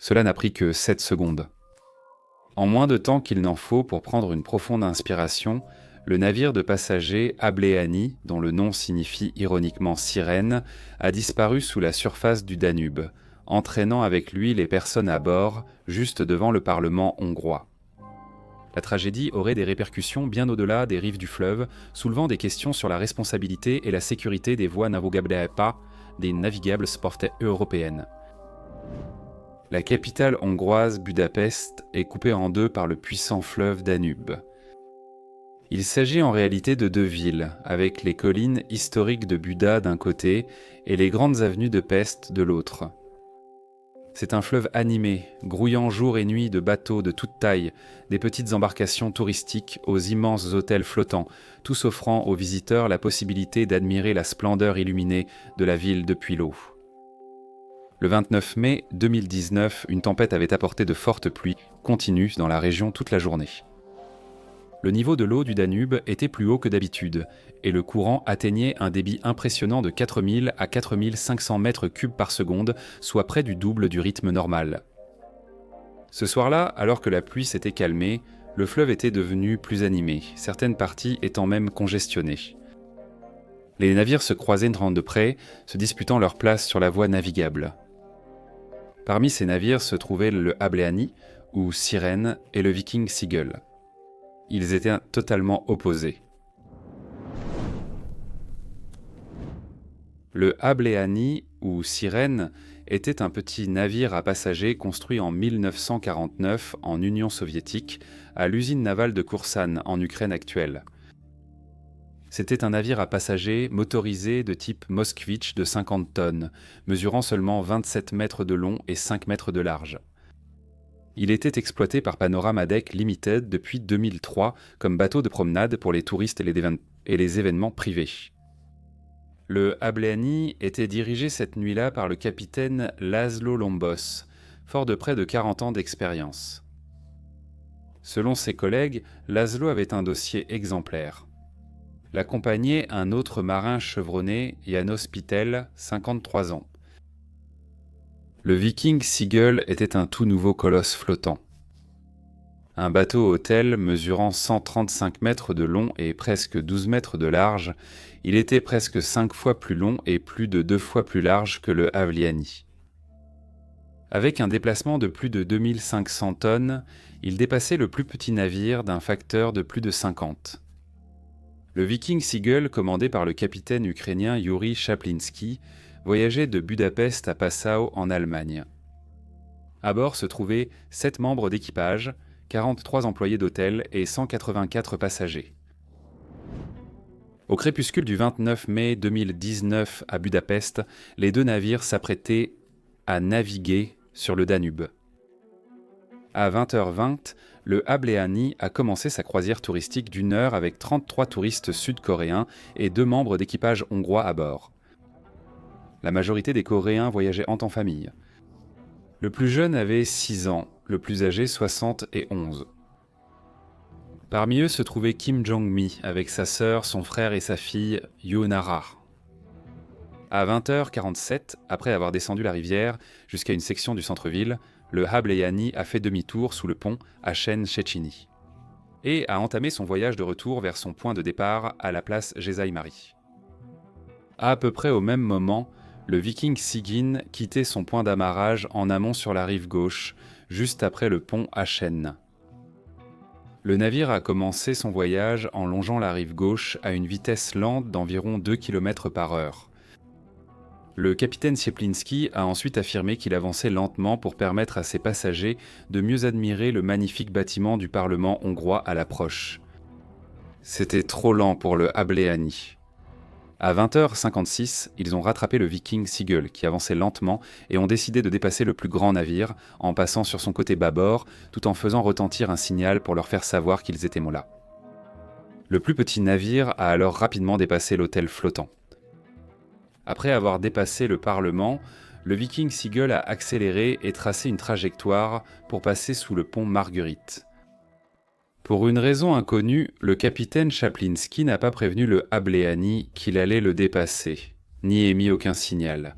Cela n'a pris que 7 secondes. En moins de temps qu'il n'en faut pour prendre une profonde inspiration, le navire de passagers Ableani, dont le nom signifie ironiquement sirène, a disparu sous la surface du Danube, entraînant avec lui les personnes à bord, juste devant le Parlement hongrois. La tragédie aurait des répercussions bien au-delà des rives du fleuve, soulevant des questions sur la responsabilité et la sécurité des voies navigables sportives européennes. La capitale hongroise, Budapest, est coupée en deux par le puissant fleuve Danube. Il s'agit en réalité de deux villes, avec les collines historiques de Buda d'un côté et les grandes avenues de Pest de l'autre. C'est un fleuve animé, grouillant jour et nuit de bateaux de toute taille, des petites embarcations touristiques aux immenses hôtels flottants, tous offrant aux visiteurs la possibilité d'admirer la splendeur illuminée de la ville depuis l'eau. Le 29 mai 2019, une tempête avait apporté de fortes pluies continues dans la région toute la journée. Le niveau de l'eau du Danube était plus haut que d'habitude, et le courant atteignait un débit impressionnant de 4000 à 4500 mètres cubes par seconde, soit près du double du rythme normal. Ce soir-là, alors que la pluie s'était calmée, le fleuve était devenu plus animé, certaines parties étant même congestionnées. Les navires se croisaient de près, se disputant leur place sur la voie navigable. Parmi ces navires se trouvaient le Ableani, ou Sirène, et le Viking Seagull. Ils étaient totalement opposés. Le Ableani, ou Sirène, était un petit navire à passagers construit en 1949 en Union soviétique, à l'usine navale de Koursan, en Ukraine actuelle. C'était un navire à passagers motorisé de type Moskvitch de 50 tonnes, mesurant seulement 27 mètres de long et 5 mètres de large. Il était exploité par Panorama Deck Limited depuis 2003 comme bateau de promenade pour les touristes et les événements privés. Le Ableani était dirigé cette nuit-là par le capitaine Laszlo Lombos, fort de près de 40 ans d'expérience. Selon ses collègues, Laszlo avait un dossier exemplaire. L'accompagnait un autre marin chevronné, János Pittel, 53 ans. Le Viking Seagull était un tout nouveau colosse flottant. Un bateau-hôtel mesurant 135 mètres de long et presque 12 mètres de large, il était presque 5 fois plus long et plus de 2 fois plus large que le Avliani. Avec un déplacement de plus de 2500 tonnes, il dépassait le plus petit navire d'un facteur de plus de 50. Le Viking Seagull, commandé par le capitaine ukrainien Yuri Chaplinski, voyageait de Budapest à Passau en Allemagne. À bord se trouvaient 7 membres d'équipage, 43 employés d'hôtel et 184 passagers. Au crépuscule du 29 mai 2019 à Budapest, les deux navires s'apprêtaient à naviguer sur le Danube. À 20h20, le Ableani a commencé sa croisière touristique d'1 heure avec 33 touristes sud-coréens et 2 membres d'équipage hongrois à bord. La majorité des Coréens voyageaient en famille. Le plus jeune avait 6 ans, le plus âgé 71. Parmi eux se trouvait Kim Jong-mi avec sa sœur, son frère et sa fille Yoonara. À 20h47, après avoir descendu la rivière jusqu'à une section du centre-ville, le Ableani a fait demi-tour sous le pont à Shchechny et a entamé son voyage de retour vers son point de départ à la place Jésaï-Marie. À peu près au même moment, le Viking Sigyn quittait son point d'amarrage en amont sur la rive gauche, juste après le pont Achen. Le navire a commencé son voyage en longeant la rive gauche à une vitesse lente d'environ 2 km par heure. Le capitaine Cieplinski a ensuite affirmé qu'il avançait lentement pour permettre à ses passagers de mieux admirer le magnifique bâtiment du Parlement hongrois à l'approche. C'était trop lent pour le Ableani. À 20h56, ils ont rattrapé le Viking Seagull qui avançait lentement et ont décidé de dépasser le plus grand navire en passant sur son côté bâbord tout en faisant retentir un signal pour leur faire savoir qu'ils étaient là. Le plus petit navire a alors rapidement dépassé l'hôtel flottant. Après avoir dépassé le Parlement, le Viking Seagull a accéléré et tracé une trajectoire pour passer sous le pont Marguerite. Pour une raison inconnue, le capitaine Chaplinski n'a pas prévenu le Ableani qu'il allait le dépasser, ni émis aucun signal.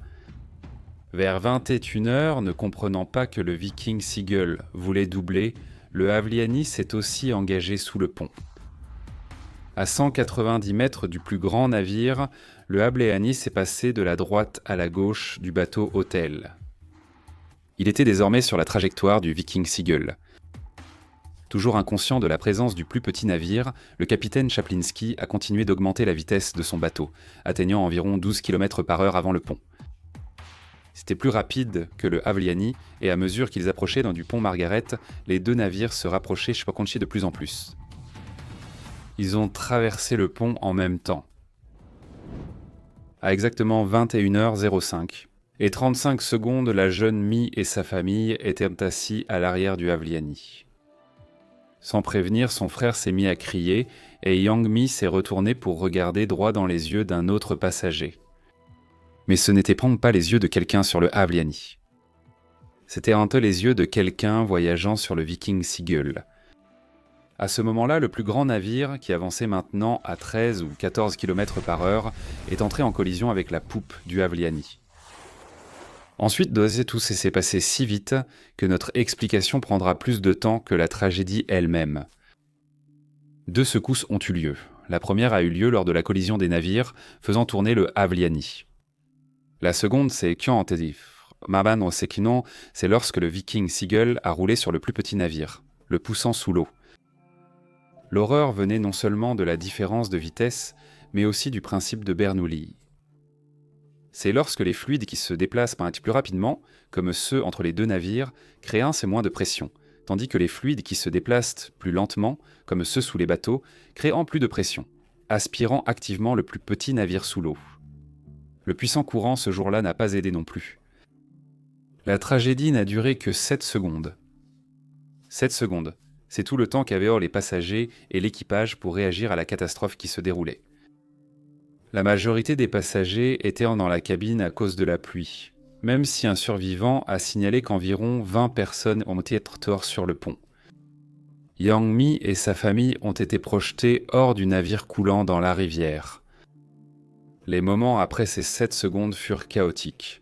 Vers 21h, ne comprenant pas que le Viking Seagull voulait doubler, le Havliani s'est aussi engagé sous le pont. À 190 mètres du plus grand navire, le Havliani s'est passé de la droite à la gauche du bateau hôtel. Il était désormais sur la trajectoire du Viking Seagull. Toujours inconscient de la présence du plus petit navire, le capitaine Chaplinski a continué d'augmenter la vitesse de son bateau, atteignant environ 12 km/h avant le pont. C'était plus rapide que le Havliani, et à mesure qu'ils approchaient du pont Margaret, les deux navires se rapprochaient de plus en plus. Ils ont traversé le pont en même temps. À exactement 21h05 et 35 secondes, la jeune Mie et sa famille étaient assis à l'arrière du Havliani. Sans prévenir, son frère s'est mis à crier et Yang Mi s'est retourné pour regarder droit dans les yeux d'un autre passager. Mais ce n'étaient pas les yeux de quelqu'un sur le Havliani. C'était un peu les yeux de quelqu'un voyageant sur le Viking Seagull. À ce moment-là, le plus grand navire, qui avançait maintenant à 13 ou 14 km/h, est entré en collision avec la poupe du Havliani. Ensuite, tout s'est passé si vite que notre explication prendra plus de temps que la tragédie elle-même. 2 secousses ont eu lieu. La première a eu lieu lors de la collision des navires, faisant tourner le Havliani. La seconde, c'est c'est lorsque le Viking Seagull a roulé sur le plus petit navire, le poussant sous l'eau. L'horreur venait non seulement de la différence de vitesse, mais aussi du principe de Bernoulli. C'est lorsque les fluides qui se déplacent plus rapidement, comme ceux entre les deux navires, créent moins de pression, tandis que les fluides qui se déplacent plus lentement, comme ceux sous les bateaux, créent plus de pression, aspirant activement le plus petit navire sous l'eau. Le puissant courant ce jour-là n'a pas aidé non plus. La tragédie n'a duré que 7 secondes. 7 secondes, c'est tout le temps qu'avaient les passagers et l'équipage pour réagir à la catastrophe qui se déroulait. La majorité des passagers étaient dans la cabine à cause de la pluie, même si un survivant a signalé qu'environ 20 personnes ont été mortes sur le pont. Yang Mi et sa famille ont été projetés hors du navire coulant dans la rivière. Les moments après ces 7 secondes furent chaotiques.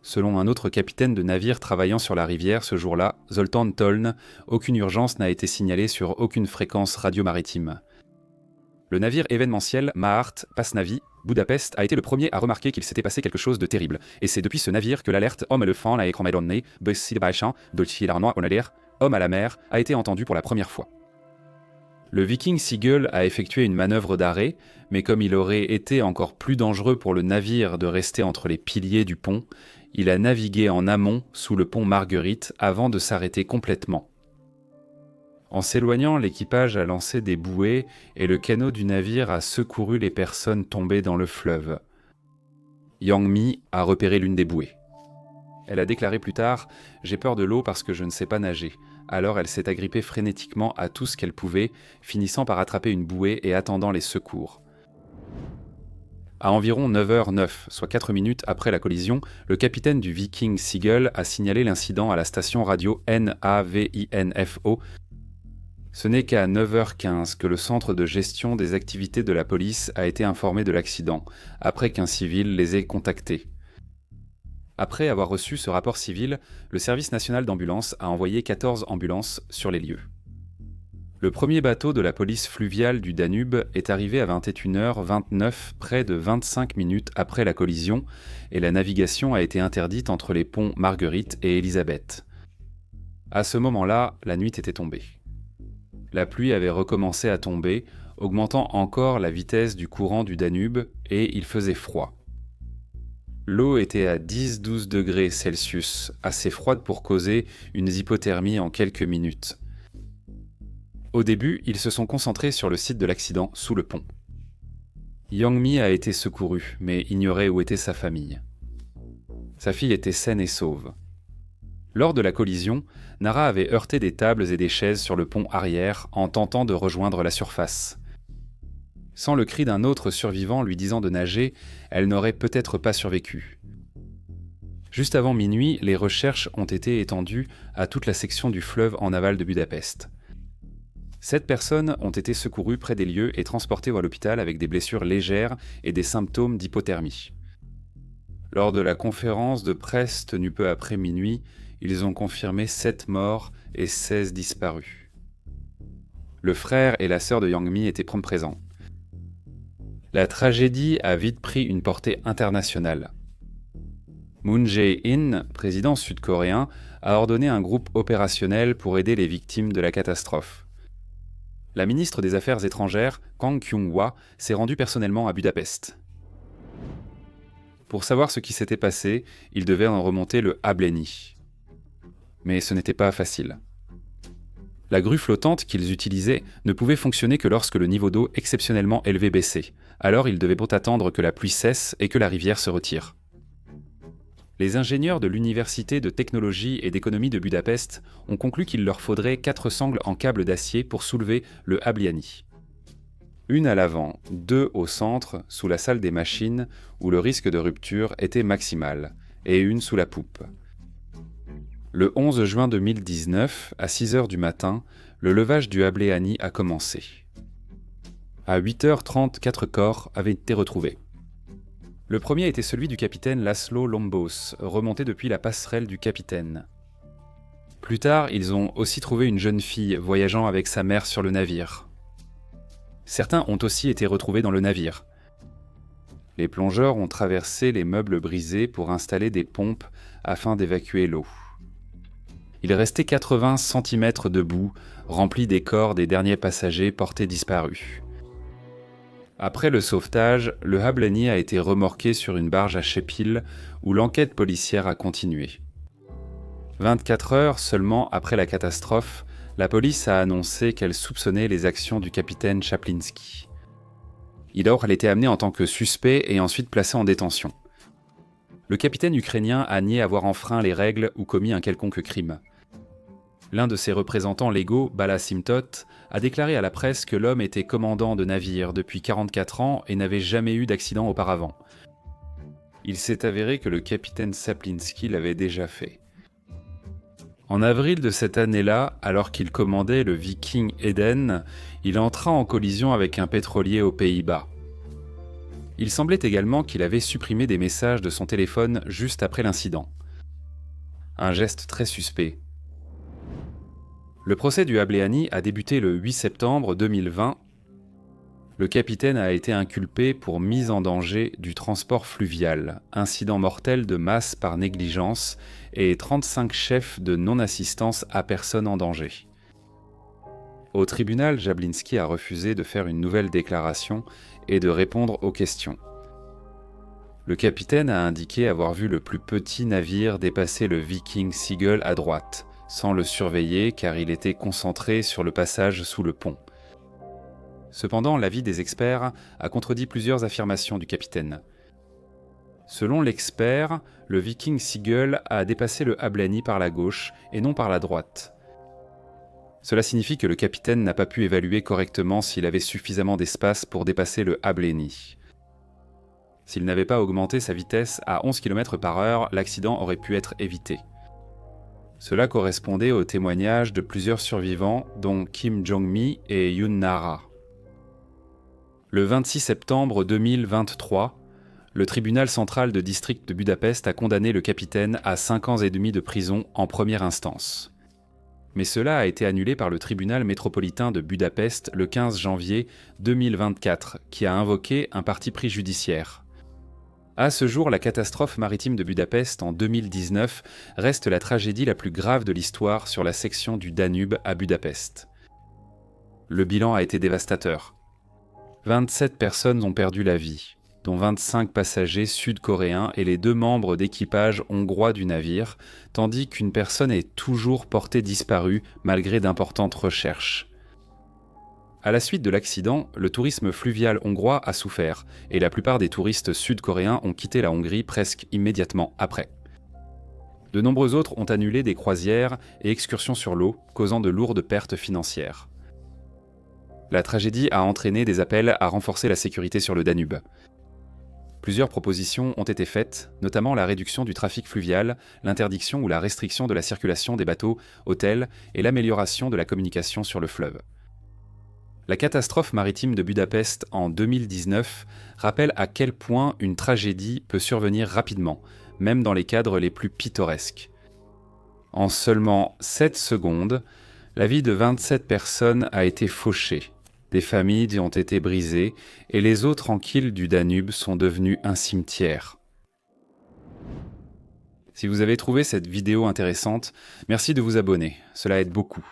Selon un autre capitaine de navire travaillant sur la rivière ce jour-là, Zoltán Toln, aucune urgence n'a été signalée sur aucune fréquence radio-maritime. Le navire événementiel Maart Pasnavi, Budapest, a été le premier à remarquer qu'il s'était passé quelque chose de terrible, et c'est depuis ce navire que l'alerte « Homme à la mer » a été entendue pour la première fois. Le Viking Seagull a effectué une manœuvre d'arrêt, mais comme il aurait été encore plus dangereux pour le navire de rester entre les piliers du pont, il a navigué en amont sous le pont Marguerite avant de s'arrêter complètement. En s'éloignant, l'équipage a lancé des bouées et le canot du navire a secouru les personnes tombées dans le fleuve. Yang Mi a repéré l'une des bouées. Elle a déclaré plus tard « J'ai peur de l'eau parce que je ne sais pas nager ». Alors elle s'est agrippée frénétiquement à tout ce qu'elle pouvait, finissant par attraper une bouée et attendant les secours. À environ 9h09, soit 4 minutes après la collision, le capitaine du Viking Seagull a signalé l'incident à la station radio NAVINFO. Ce n'est qu'à 9h15 que le centre de gestion des activités de la police a été informé de l'accident, après qu'un civil les ait contactés. Après avoir reçu ce rapport civil, le service national d'ambulance a envoyé 14 ambulances sur les lieux. Le premier bateau de la police fluviale du Danube est arrivé à 21h29, près de 25 minutes après la collision, et la navigation a été interdite entre les ponts Marguerite et Elisabeth. À ce moment-là, la nuit était tombée. La pluie avait recommencé à tomber, augmentant encore la vitesse du courant du Danube, et il faisait froid. L'eau était à 10-12 degrés Celsius, assez froide pour causer une hypothermie en quelques minutes. Au début, ils se sont concentrés sur le site de l'accident, sous le pont. Yang Mi a été secouru, mais ignorait où était sa famille. Sa fille était saine et sauve. Lors de la collision, Nara avait heurté des tables et des chaises sur le pont arrière en tentant de rejoindre la surface. Sans le cri d'un autre survivant lui disant de nager, elle n'aurait peut-être pas survécu. Juste avant minuit, les recherches ont été étendues à toute la section du fleuve en aval de Budapest. 7 personnes ont été secourues près des lieux et transportées à l'hôpital avec des blessures légères et des symptômes d'hypothermie. Lors de la conférence de presse tenue peu après minuit, ils ont confirmé 7 morts et 16 disparus. Le frère et la sœur de Yang Mi étaient présents. La tragédie a vite pris une portée internationale. Moon Jae-in, président sud-coréen, a ordonné un groupe opérationnel pour aider les victimes de la catastrophe. La ministre des Affaires étrangères, Kang Kyung-hwa, s'est rendue personnellement à Budapest. Pour savoir ce qui s'était passé, il devait en remonter le Hableni. Mais ce n'était pas facile. La grue flottante qu'ils utilisaient ne pouvait fonctionner que lorsque le niveau d'eau exceptionnellement élevé baissait. Alors ils devaient attendre que la pluie cesse et que la rivière se retire. Les ingénieurs de l'Université de technologie et d'économie de Budapest ont conclu qu'il leur faudrait 4 sangles en câble d'acier pour soulever le Hableni. Une à l'avant, 2 au centre, sous la salle des machines, où le risque de rupture était maximal, et une sous la poupe. Le 11 juin 2019, à 6h du matin, le levage du Hableni a commencé. À 8h30, 4 corps avaient été retrouvés. Le premier était celui du capitaine Laszlo Lombos, remonté depuis la passerelle du capitaine. Plus tard, ils ont aussi trouvé une jeune fille voyageant avec sa mère sur le navire. Certains ont aussi été retrouvés dans le navire. Les plongeurs ont traversé les meubles brisés pour installer des pompes afin d'évacuer l'eau. Il restait 80 cm de boue, remplie des corps des derniers passagers portés disparus. Après le sauvetage, le Hableni a été remorqué sur une barge à Shepil, où l'enquête policière a continué. 24 heures seulement après la catastrophe, la police a annoncé qu'elle soupçonnait les actions du capitaine Chaplinsky. Elle était amenée en tant que suspect et ensuite placée en détention. Le capitaine ukrainien a nié avoir enfreint les règles ou commis un quelconque crime. L'un de ses représentants légaux, Bala Simtot, a déclaré à la presse que l'homme était commandant de navire depuis 44 ans et n'avait jamais eu d'accident auparavant. Il s'est avéré que le capitaine Chaplinsky l'avait déjà fait. En avril de cette année-là, alors qu'il commandait le Viking Eden, il entra en collision avec un pétrolier aux Pays-Bas. Il semblait également qu'il avait supprimé des messages de son téléphone juste après l'incident. Un geste très suspect. Le procès du Hableni a débuté le 8 septembre 2020. Le capitaine a été inculpé pour mise en danger du transport fluvial, incident mortel de masse par négligence et 35 chefs de non-assistance à personne en danger. Au tribunal, Jablinski a refusé de faire une nouvelle déclaration et de répondre aux questions. Le capitaine a indiqué avoir vu le plus petit navire dépasser le Viking Seagull à droite, sans le surveiller car il était concentré sur le passage sous le pont. Cependant, l'avis des experts a contredit plusieurs affirmations du capitaine. Selon l'expert, le Viking Seagull a dépassé le Hableni par la gauche et non par la droite. Cela signifie que le capitaine n'a pas pu évaluer correctement s'il avait suffisamment d'espace pour dépasser le Hableni. S'il n'avait pas augmenté sa vitesse à 11 km/h, l'accident aurait pu être évité. Cela correspondait aux témoignages de plusieurs survivants, dont Kim Jong-mi et Yoon Na-ra. Le 26 septembre 2023, le tribunal central de district de Budapest a condamné le capitaine à 5 ans et demi de prison en première instance. Mais cela a été annulé par le tribunal métropolitain de Budapest le 15 janvier 2024, qui a invoqué un parti pris judiciaire. À ce jour, la catastrophe maritime de Budapest en 2019 reste la tragédie la plus grave de l'histoire sur la section du Danube à Budapest. Le bilan a été dévastateur. 27 personnes ont perdu la vie, dont 25 passagers sud-coréens et les 2 membres d'équipage hongrois du navire, tandis qu'une personne est toujours portée disparue malgré d'importantes recherches. À la suite de l'accident, le tourisme fluvial hongrois a souffert et la plupart des touristes sud-coréens ont quitté la Hongrie presque immédiatement après. De nombreux autres ont annulé des croisières et excursions sur l'eau, causant de lourdes pertes financières. La tragédie a entraîné des appels à renforcer la sécurité sur le Danube. Plusieurs propositions ont été faites, notamment la réduction du trafic fluvial, l'interdiction ou la restriction de la circulation des bateaux, hôtels et l'amélioration de la communication sur le fleuve. La catastrophe maritime de Budapest en 2019 rappelle à quel point une tragédie peut survenir rapidement, même dans les cadres les plus pittoresques. En seulement 7 secondes, la vie de 27 personnes a été fauchée. Des familles ont été brisées et les eaux tranquilles du Danube sont devenues un cimetière. Si vous avez trouvé cette vidéo intéressante, merci de vous abonner, cela aide beaucoup.